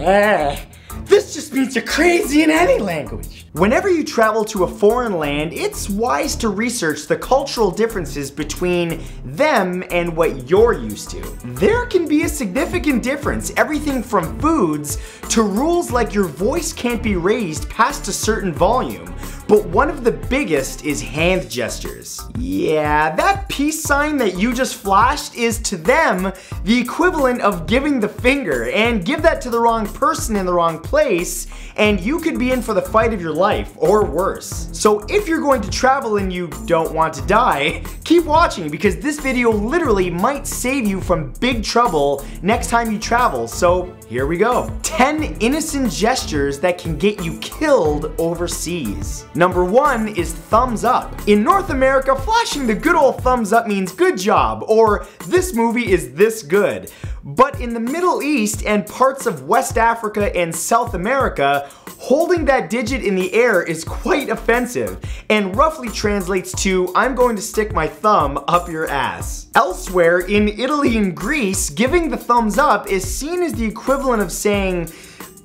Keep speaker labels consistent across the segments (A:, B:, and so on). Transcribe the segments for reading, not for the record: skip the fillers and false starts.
A: This just means you're crazy in any language. Whenever you travel to a foreign land, it's wise to research the cultural differences between them and what you're used to. There can be a significant difference, everything from foods to rules like your voice can't be raised past a certain volume. But one of the biggest is hand gestures. Yeah, that peace sign that you just flashed is to them the equivalent of giving the finger, and give that to the wrong person in the wrong place, and you could be in for the fight of your life, or worse. So if you're going to travel and you don't want to die, keep watching, because this video literally might save you from big trouble next time you travel. So here we go. 10 innocent gestures that can get you killed overseas. Number 1 is thumbs up. In North America, flashing the good old thumbs up means good job, or this movie is this good. But in the Middle East and parts of West Africa and South America, holding that digit in the air is quite offensive, and roughly translates to, I'm going to stick my thumb up your ass. Elsewhere, in Italy and Greece, giving the thumbs up is seen as the equivalent of saying,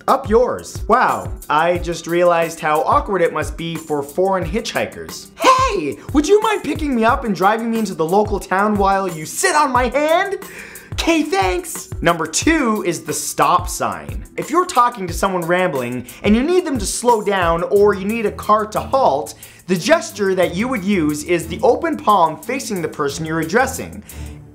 A: up yours. Wow, I just realized how awkward it must be for foreign hitchhikers. Hey, would you mind picking me up and driving me into the local town while you sit on my hand? Okay, thanks. Number 2 is the stop sign. If you're talking to someone rambling and you need them to slow down, or you need a car to halt, the gesture that you would use is the open palm facing the person you're addressing.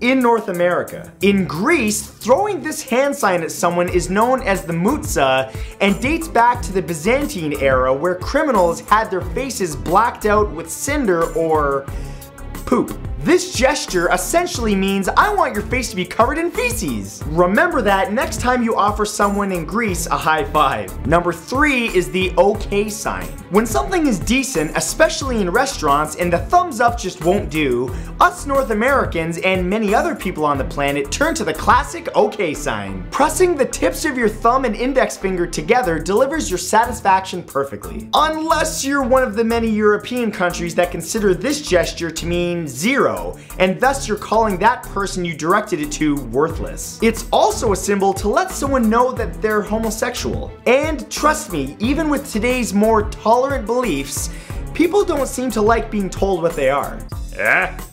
A: In North America. In Greece, throwing this hand sign at someone is known as the mutsa and dates back to the Byzantine era, where criminals had their faces blacked out with cinder or poop. This gesture essentially means, I want your face to be covered in feces. Remember that next time you offer someone in Greece a high five. Number 3 is the okay sign. When something is decent, especially in restaurants, and the thumbs up just won't do, us North Americans and many other people on the planet turn to the classic okay sign. Pressing the tips of your thumb and index finger together delivers your satisfaction perfectly. Unless you're one of the many European countries that consider this gesture to mean 0. And thus you're calling that person you directed it to worthless. It's also a symbol to let someone know that they're homosexual. And trust me, even with today's more tolerant beliefs, people don't seem to like being told what they are.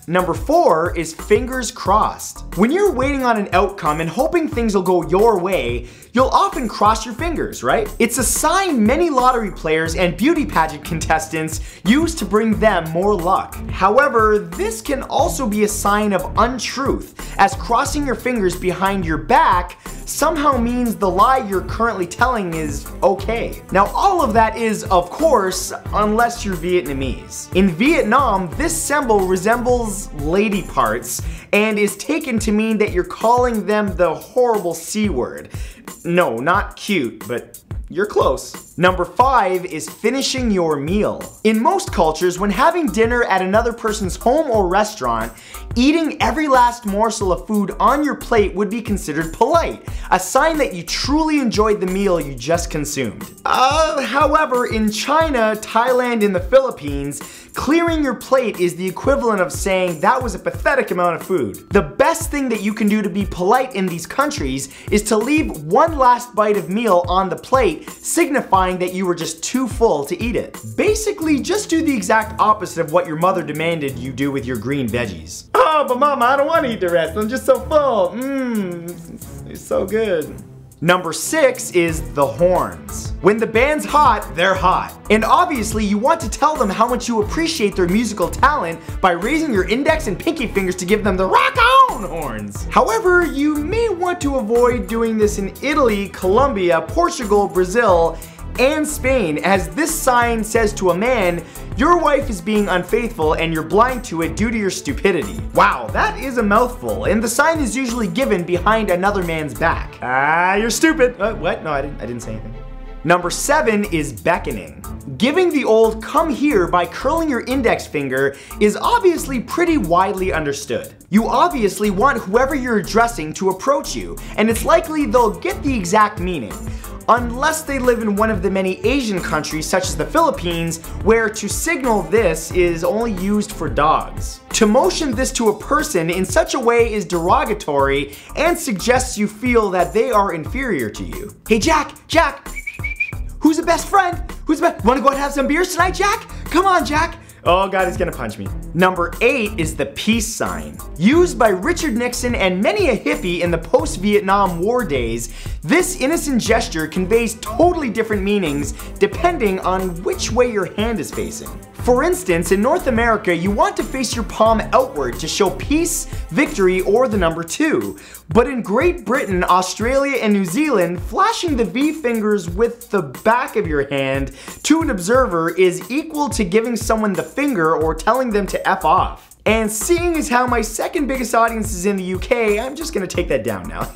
A: Number 4 is fingers crossed. When you're waiting on an outcome and hoping things will go your way, you'll often cross your fingers, right? It's a sign many lottery players and beauty pageant contestants use to bring them more luck. However, this can also be a sign of untruth, as crossing your fingers behind your back somehow means the lie you're currently telling is okay. Now, all of that is, of course, unless you're Vietnamese. In Vietnam, this symbol resembles lady parts and is taken to mean that you're calling them the horrible C word. No, not cute, but you're close. Number 5 is finishing your meal. In most cultures, when having dinner at another person's home or restaurant, eating every last morsel of food on your plate would be considered polite, a sign that you truly enjoyed the meal you just consumed. However, in China, Thailand, and the Philippines, clearing your plate is the equivalent of saying that was a pathetic amount of food. The best thing that you can do to be polite in these countries is to leave one last bite of meal on the plate, signifying that you were just too full to eat it. Basically, just do the exact opposite of what your mother demanded you do with your green veggies. Oh, but mama, I don't want to eat the rest. I'm just so full. It's so good. Number 6 is the horns. When the band's hot, they're hot. And obviously you want to tell them how much you appreciate their musical talent by raising your index and pinky fingers to give them the rock on horns. However, you may want to avoid doing this in Italy, Colombia, Portugal, Brazil, and Spain, as this sign says to a man, your wife is being unfaithful and you're blind to it due to your stupidity. Wow, that is a mouthful, and the sign is usually given behind another man's back. You're stupid. What? No, I didn't say anything. Number 7 is beckoning. Giving the old come here by curling your index finger is obviously pretty widely understood. You obviously want whoever you're addressing to approach you, and it's likely they'll get the exact meaning. unless they live in one of the many Asian countries such as the Philippines, where to signal this is only used for dogs. To motion this to a person in such a way is derogatory and suggests you feel that they are inferior to you. Hey Jack, who's the best friend? Wanna go out and have some beers tonight, Jack? Come on, Jack. Oh God, he's gonna punch me. Number 8 is the peace sign. Used by Richard Nixon and many a hippie in the post-Vietnam War days, this innocent gesture conveys totally different meanings depending on which way your hand is facing. For instance, in North America, you want to face your palm outward to show peace, victory, or the number 2. But in Great Britain, Australia, and New Zealand, flashing the V fingers with the back of your hand to an observer is equal to giving someone the finger or telling them to F off. And seeing as how my second biggest audience is in the UK, I'm just gonna take that down now.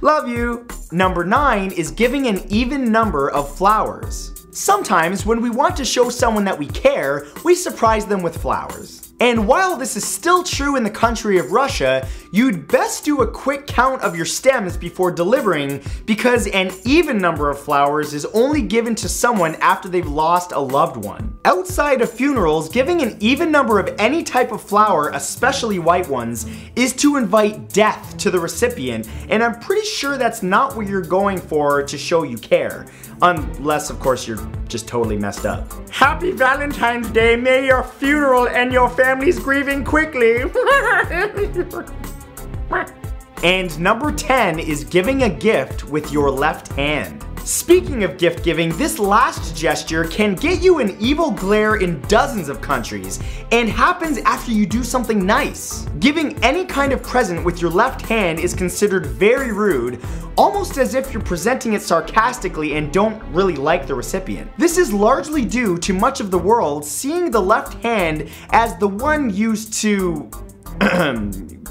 A: Love you. Number 9 is giving an even number of flowers. Sometimes when we want to show someone that we care, we surprise them with flowers. And while this is still true in the country of Russia, you'd best do a quick count of your stems before delivering, because an even number of flowers is only given to someone after they've lost a loved one. Outside of funerals, giving an even number of any type of flower, especially white ones, is to invite death to the recipient, and I'm pretty sure that's not what you're going for to show you care. Unless, of course, you're just totally messed up. Happy Valentine's Day, may your funeral and your family's grieving quickly. And number 10 is giving a gift with your left hand. Speaking of gift giving, this last gesture can get you an evil glare in dozens of countries, and happens after you do something nice. Giving any kind of present with your left hand is considered very rude, almost as if you're presenting it sarcastically and don't really like the recipient. This is largely due to much of the world seeing the left hand as the one used to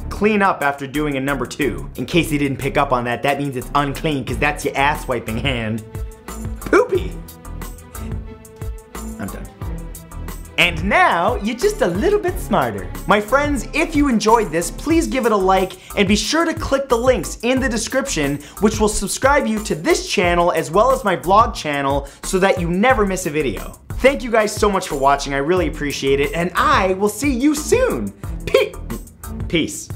A: clean up after doing a number 2. In case you didn't pick up on that, that means it's unclean because that's your ass wiping hand. Poopy! I'm done. And now, you're just a little bit smarter. My friends, if you enjoyed this, please give it a like and be sure to click the links in the description, which will subscribe you to this channel as well as my vlog channel so that you never miss a video. Thank you guys so much for watching, I really appreciate it, and I will see you soon. Peace.